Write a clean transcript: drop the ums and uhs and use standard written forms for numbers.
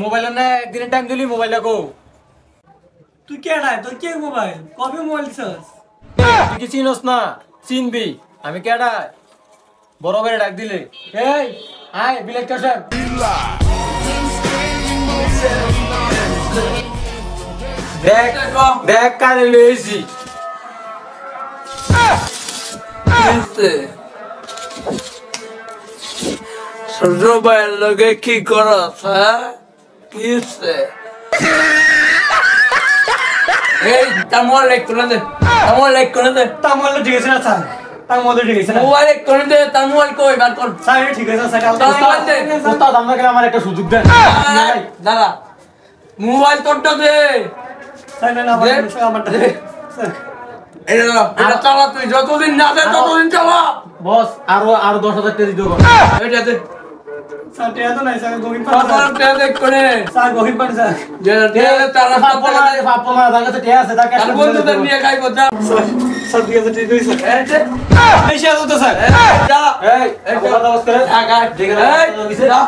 mobile না একদিন time দিলি মোবাইল কো তুই কেডা তোর কে মোবাইল কবে মোবাইল দিছস তুই কি চিনস না চিনবি আমি কেডা বড় ভাই ডাক দিলে এই আয় বিলেট কাশেম দেখ দেখ কানে লইছি ছোট ভাইয়ের লগে কি করস হ্যাঁ কিসে এই তামল লাইক করে দে তামল লাইক করে দে তামল ঠিক আছে না স্যার তামল ঠিক আছে না মোবাইল লাইক করে দে তামল কই বার কর স্যার ঠিক আছে স্যার ওস্তাদ আমাকে আমার একটা সুযোগ দেন দাদা মোবাইল তোরটা দে স্যার না আমারটা স্যার এটা চালা তুই যতদিন না দে ততদিন চালা বস আরো 10,000 টাকা দিতে হবে এটা দে স্যার টিয়া তো নাই স্যার গহিন পান তারপর টেক করে স্যার গহিন পান স্যার যে দে তারা পাপলা দাদা কাছে টিয়া আছে টাকা আর বন্ধুদের নিয়ে খাইবো যা স্যার ঠিক আছে ঠিক আছে এই শেয়ার তো স্যার যা এই কথা বস করে আগা ঠিক আছে যা